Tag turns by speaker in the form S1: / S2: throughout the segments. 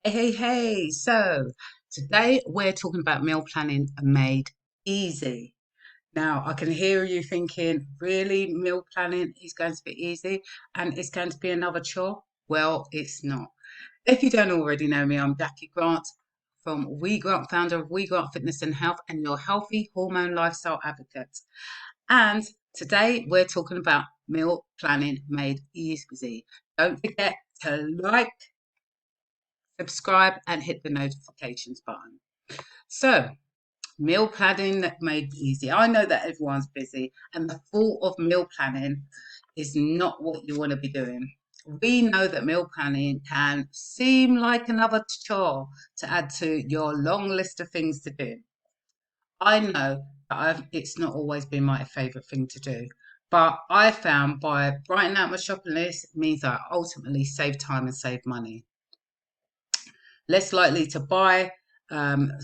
S1: Hey. So today we're talking about meal planning made easy. Now, I can hear you thinking, really, meal planning is going to be easy and it's going to be another chore? Well, it's not. If you don't already know me, I'm Jackie Grant from We Grant, founder of We Grant Fitness and Health, and your healthy hormone lifestyle advocate. And today we're talking about meal planning made easy. Don't forget to like, subscribe, and hit the notifications button. So, meal planning made easy. I know that everyone's busy, and the thought of meal planning is not what you want to be doing. We know that meal planning can seem like another chore to add to your long list of things to do. I know that it's not always been my favourite thing to do, but I found by writing out my shopping list means I ultimately save time and save money. Less likely to buy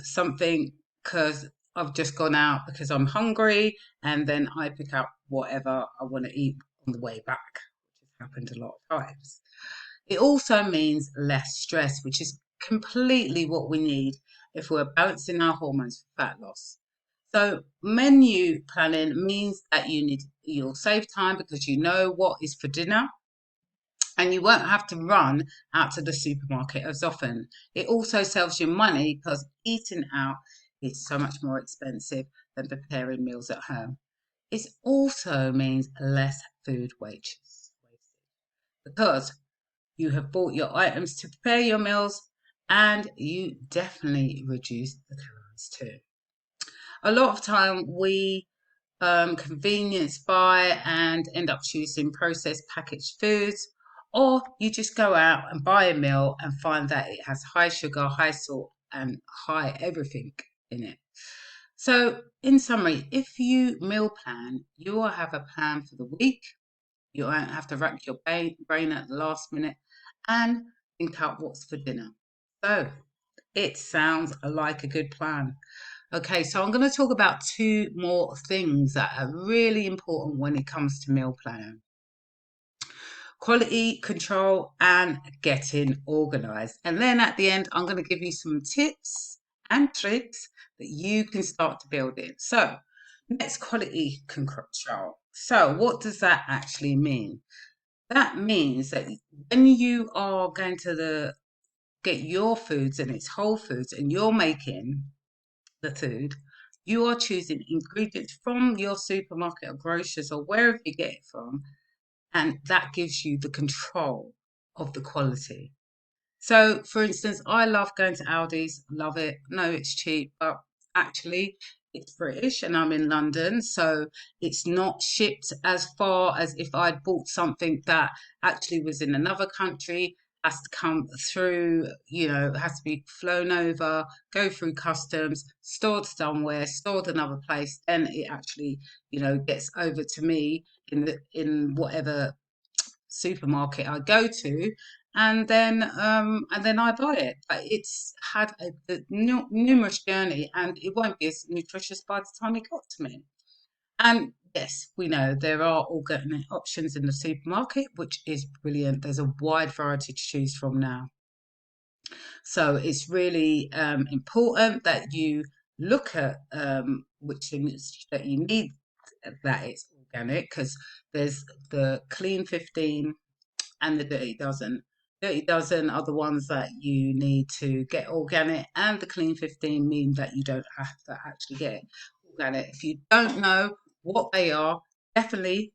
S1: something because I've just gone out because I'm hungry, and then I pick up whatever I want to eat on the way back, which has happened a lot of times. It also means less stress, which is completely what we need if we're balancing our hormones for fat loss. So menu planning means that you'll save time because you know what is for dinner and you won't have to run out to the supermarket as often. It also saves you money because eating out is so much more expensive than preparing meals at home. It also means less food wastage because you have bought your items to prepare your meals and you definitely reduce the calories too. A lot of time we convenience buy and end up choosing processed packaged foods, or you just go out and buy a meal and find that it has high sugar, high salt, and high everything in it. So, in summary, if you meal plan, you will have a plan for the week. You won't have to rack your brain at the last minute and think out what's for dinner. So, it sounds like a good plan. Okay, so I'm going to talk about two more things that are really important when it comes to meal planning: quality control and getting organized. And then at the end, I'm going to give you some tips and tricks that you can start to build in. So, next, quality control. So, what does that actually mean? That means that when you are going to get your foods and it's whole foods and you're making the food, you are choosing ingredients from your supermarket or grocers or wherever you get it from, and that gives you the control of the quality. So, for instance, I love going to Aldi's, love it. No, it's cheap, but actually, it's British and I'm in London, so it's not shipped as far as if I'd bought something that actually was in another country, has to come through, has to be flown over, go through customs, stored somewhere, stored another place, then it actually, gets over to me in whatever supermarket I go to, and then I buy it. But it's had a numerous journey, and it won't be as nutritious by the time it got to me. And yes, we know there are organic options in the supermarket, which is brilliant. There's a wide variety to choose from now. So it's really important that you look at which things that you need that it's organic, because there's the Clean 15 and the Dirty Dozen. Dirty Dozen are the ones that you need to get organic, and the Clean 15 mean that you don't have to actually get organic. If you don't know what they are, definitely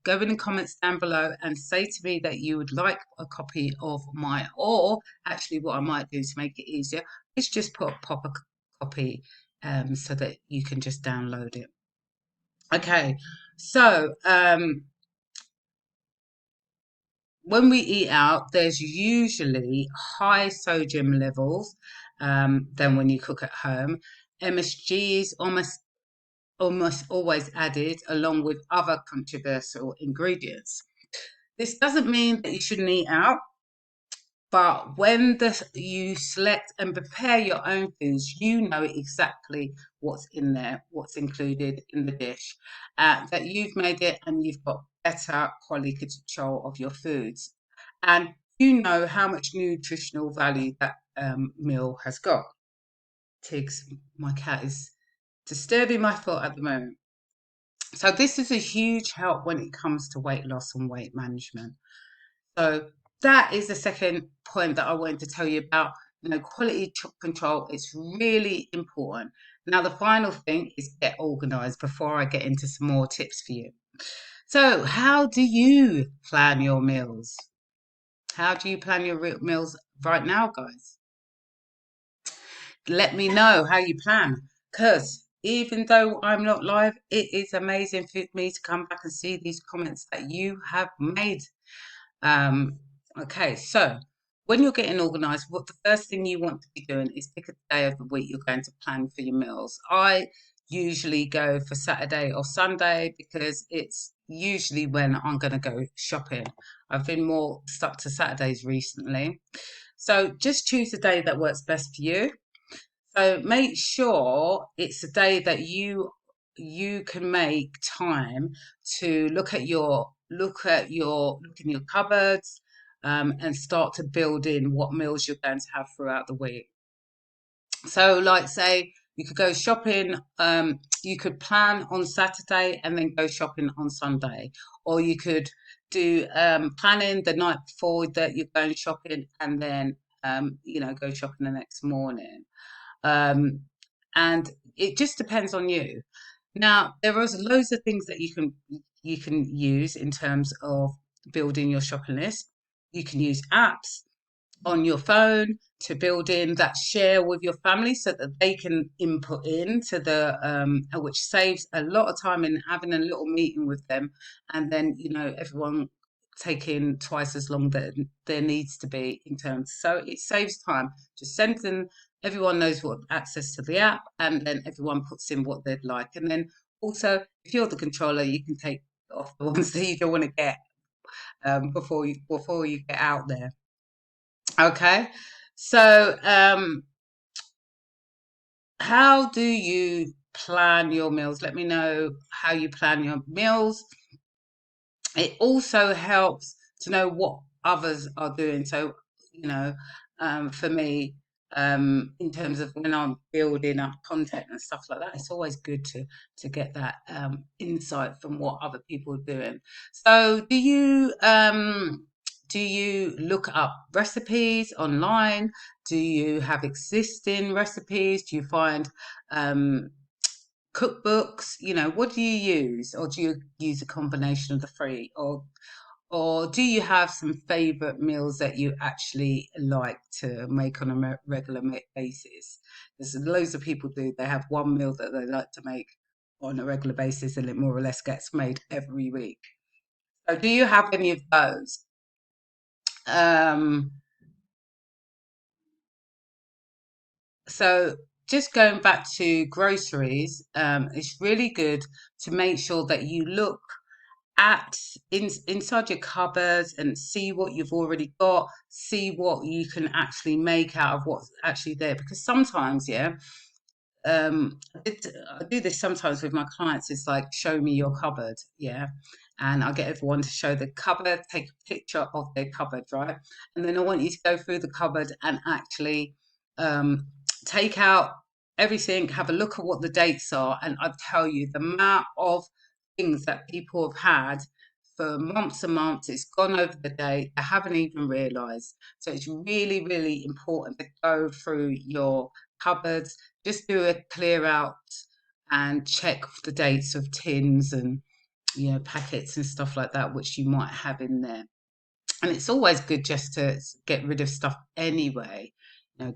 S1: go in the comments down below and say to me that you would like a copy of mine, or actually what I might do to make it easier is just pop a copy so that you can just download it. Okay, so when we eat out, there's usually high sodium levels than when you cook at home. MSG is almost always added along with other controversial ingredients. This doesn't mean that you shouldn't eat out, but when you select and prepare your own foods, you know exactly what's in there, what's included in the dish, that you've made it and you've got better quality control of your foods. And you know how much nutritional value that meal has got. Tiggs, my cat, is disturbing my foot at the moment. So this is a huge help when it comes to weight loss and weight management. So that is the second point that I wanted to tell you about. Quality control, it's really important. Now, the final thing is get organized before I get into some more tips for you. So, how do you plan your meals? How do you plan your meals right now, guys? Let me know how you plan. Because even though I'm not live, it is amazing for me to come back and see these comments that you have made. Okay, so when you're getting organized, what the first thing you want to be doing is pick a day of the week you're going to plan for your meals. I usually go for Saturday or Sunday because it's usually when I'm going to go shopping. I've been more stuck to Saturdays recently. So just choose a day that works best for you. So make sure it's a day that you can make time to look in your cupboards, and start to build in what meals you're going to have throughout the week. So, like, say you could go shopping, you could plan on Saturday and then go shopping on Sunday, or you could do planning the night before that you're going shopping, and then go shopping the next morning. Um, and it just depends on you. Now, there are loads of things that you can use in terms of building your shopping list. You can use apps on your phone to build in that share with your family so that they can input into the which saves a lot of time in having a little meeting with them, and then everyone taking twice as long that there needs to be in terms, so it saves time. Just send them, everyone knows what access to the app, and then everyone puts in what they'd like, and then also if you're the controller you can take off the ones that you don't want to get before you get out there. Okay, so how do you plan your meals? Let me know how you plan your meals. It also helps to know what others are doing. So, for me, in terms of when I'm building up content and stuff like that, it's always good to get that insight from what other people are doing. So, do you look up recipes online? Do you have existing recipes? Do you find cookbooks? What do you use, or do you use a combination of the three, or do you have some favorite meals that you actually like to make on a regular basis? There's loads of people do. They have one meal that they like to make on a regular basis, and it more or less gets made every week. So, do you have any of those? Um, so, just going back to groceries, it's really good to make sure that you look inside your cupboards and see what you've already got, see what you can actually make out of what's actually there. Because sometimes, yeah, I do this sometimes with my clients. It's like, show me your cupboard, yeah, and I get everyone to show the cupboard, take a picture of their cupboard, right, and then I want you to go through the cupboard and actually um, take out everything, have a look at what the dates are, and I tell you the amount of things that people have had for months and months, it's gone over the date, they haven't even realised. So it's really, really important to go through your cupboards, just do a clear out and check the dates of tins and packets and stuff like that, which you might have in there. And it's always good just to get rid of stuff anyway.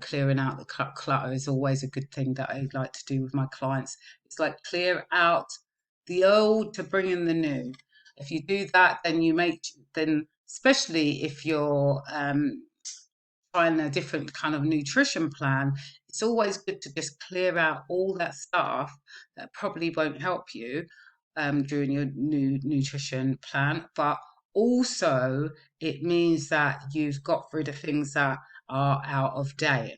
S1: Clearing out the clutter is always a good thing that I like to do with my clients. It's like clear out the old to bring in the new. If you do that, then especially if you're trying a different kind of nutrition plan, it's always good to just clear out all that stuff that probably won't help you during your new nutrition plan. But also, it means that you've got rid of things that are out of date.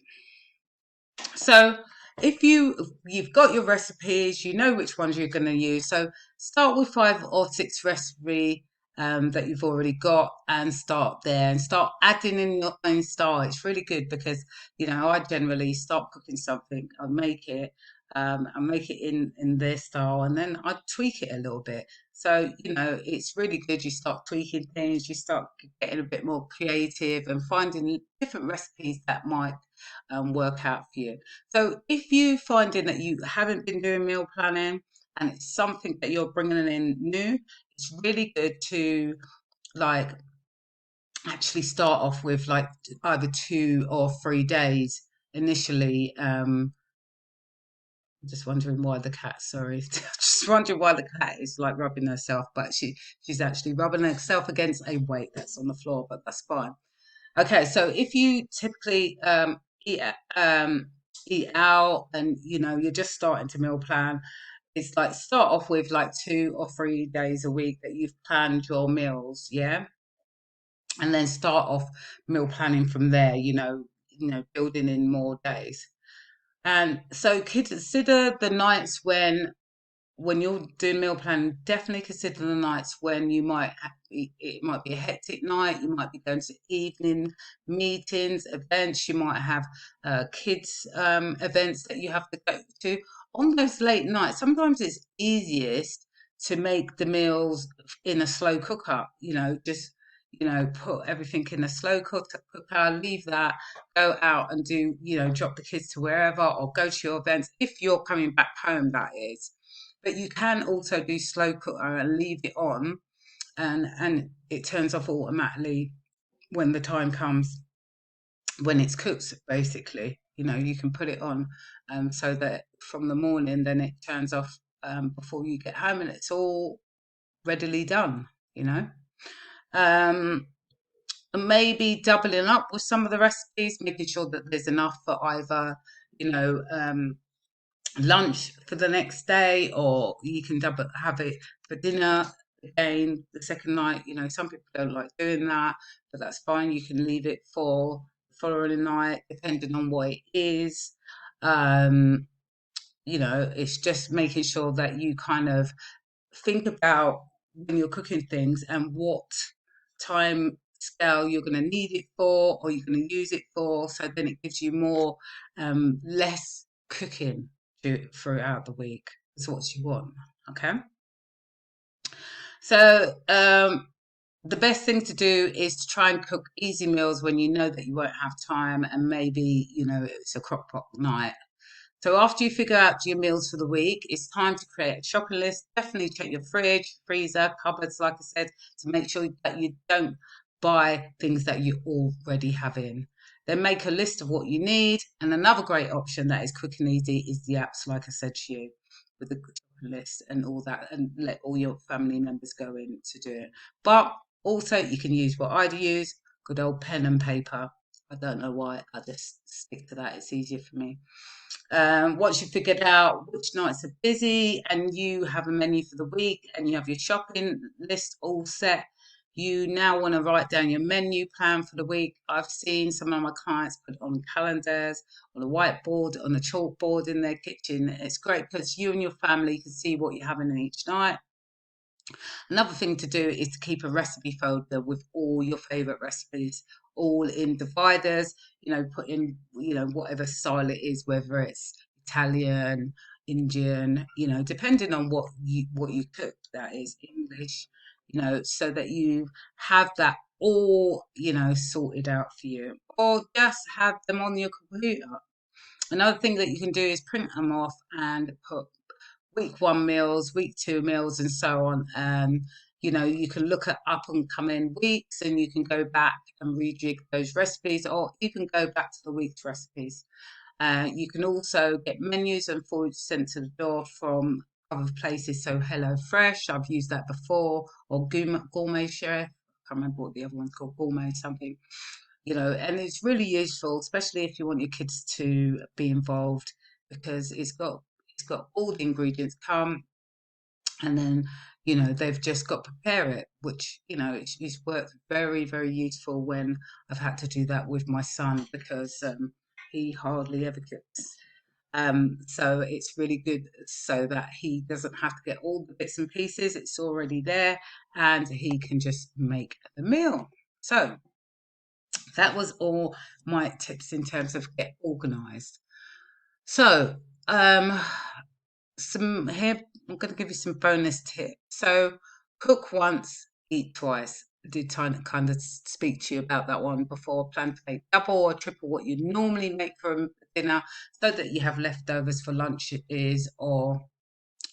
S1: So if you've got your recipes, you know which ones you're going to use. So start with 5 or 6 recipe that you've already got, and start there and start adding in your own style. It's really good because, I generally start cooking something, I make it. I make it in their style, and then I tweak it a little bit. So, it's really good. You start tweaking things, you start getting a bit more creative and finding different recipes that might work out for you. So, if you finding that you haven't been doing meal planning and it's something that you're bringing in new, it's really good to like actually start off with like either 2 or 3 days initially. I'm just wondering why the cat, sorry, just wondering why the cat is like rubbing herself, but she's actually rubbing herself against a weight that's on the floor, but that's fine. Okay, so if you typically eat eat out and you're just starting to meal plan, it's like start off with like 2 or 3 days a week that you've planned your meals, yeah, and then start off meal planning from there. Building in more days, and so consider the nights when you're doing meal planning, definitely consider the nights when it might be a hectic night. You might be going to evening meetings, events. You might have kids events that you have to go to on those late nights. Sometimes it's easiest to make the meals in a slow cooker. Just put everything in a cooker, leave that, go out and do, drop the kids to wherever or go to your events if you're coming back home, that is. But you can also do slow cooker and leave it on, and it turns off automatically when the time comes when it's cooked. Basically, you can put it on, so that from the morning, then it turns off before you get home, and it's all readily done. You know. Um, and maybe doubling up with some of the recipes, making sure that there's enough for either, you know, lunch for the next day, or you can have it for dinner again the second night. Some people don't like doing that, but that's fine. You can leave it for the following night, depending on what it is. Um, it's just making sure that you kind of think about when you're cooking things and what time scale you're going to need it for, or you're going to use it for, so then it gives you more less cooking throughout the week is what you want. Okay, so the best thing to do is to try and cook easy meals when you know that you won't have time, and maybe it's a crock pot night. So after you figure out your meals for the week, it's time to create a shopping list. Definitely check your fridge, freezer, cupboards, like I said, to make sure that you don't buy things that you already have in. Then make a list of what you need. And another great option that is quick and easy is the apps, like I said to you, with the shopping list and all that, and let all your family members go in to do it. But also, you can use what I'd use, good old pen and paper. I don't know why, I just stick to that. It's easier for me. Once you've figured out which nights are busy and you have a menu for the week and you have your shopping list all set, you now want to write down your menu plan for the week. I've seen some of my clients put it on calendars, on a whiteboard, on a chalkboard in their kitchen. It's great because you and your family can see what you're having in each night. Another thing to do is to keep a recipe folder with all your favorite recipes, all in dividers. Put in, whatever style it is, whether it's Italian, Indian, depending on what you cook, that is English, so that you have that all, sorted out for you, or just have them on your computer. Another thing that you can do is print them off and put week one meals, week two meals, and so on. You can look at up and coming weeks, and you can go back and rejig those recipes, or even go back to the week's recipes. You can also get menus and food sent to the door from other places. So HelloFresh, I've used that before, or Gourmet Chef. I can't remember what the other one's called, Gourmet something. And it's really useful, especially if you want your kids to be involved, because it's got all the ingredients come, and then they've just got to prepare it, which it's worked very, very useful when I've had to do that with my son, because he hardly ever cooks. So it's really good so that he doesn't have to get all the bits and pieces. It's already there and he can just make the meal. So that was all my tips in terms of get organized. So, some here, I'm going to give you some bonus tips. So, cook once, eat twice. I did kind of speak to you about that one before. Plan to make double or triple what you normally make for dinner so that you have leftovers for lunches or,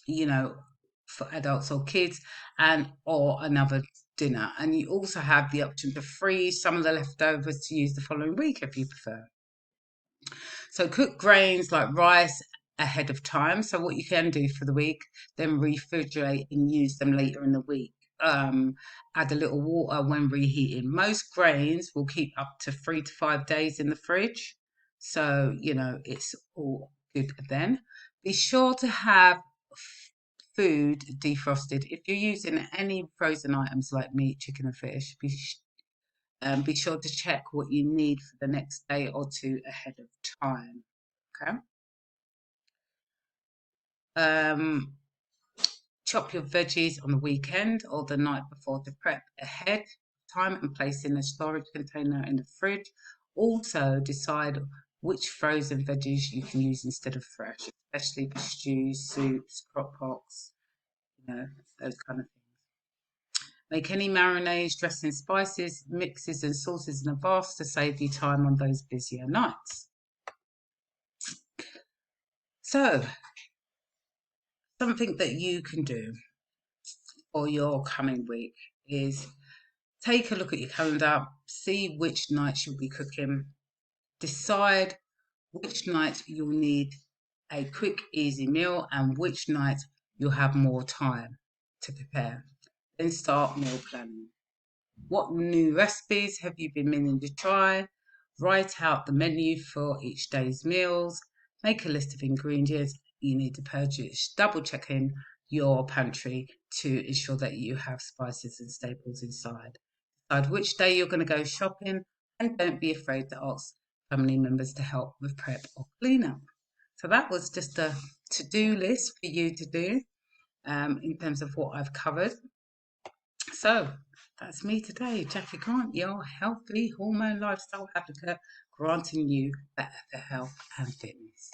S1: you know, for adults or kids and or another dinner. And you also have the option to freeze some of the leftovers to use the following week if you prefer. So cook grains like rice ahead of time. So what you can do for the week, then refrigerate and use them later in the week. Add a little water when reheating. Most grains will keep up to 3 to 5 days in the fridge. So, it's all good then. Be sure to have food defrosted. If you're using any frozen items like meat, chicken, and fish, be sure to check what you need for the next day or two ahead of time. Okay. Um, Chop your veggies on the weekend or the night before to prep ahead of time and place in a storage container in the fridge. Also, decide which frozen veggies you can use instead of fresh, especially for stews, soups, crock pots, those kind of things. Make any marinades, dressings, spices, mixes, and sauces in advance to save you time on those busier nights. So, something that you can do for your coming week is take a look at your calendar, see which nights you'll be cooking, decide which night you'll need a quick, easy meal and which night you'll have more time to prepare. Then start meal planning. What new recipes have you been meaning to try? Write out the menu for each day's meals. Make a list of ingredients you need to purchase. Double checking your pantry to ensure that you have spices and staples inside. Decide which day you're going to go shopping and don't be afraid to ask family members to help with prep or cleanup. So that was just a to-do list for you to do in terms of what I've covered. So that's me today, Jackie Grant, your healthy hormone lifestyle advocate, granting you better health and fitness.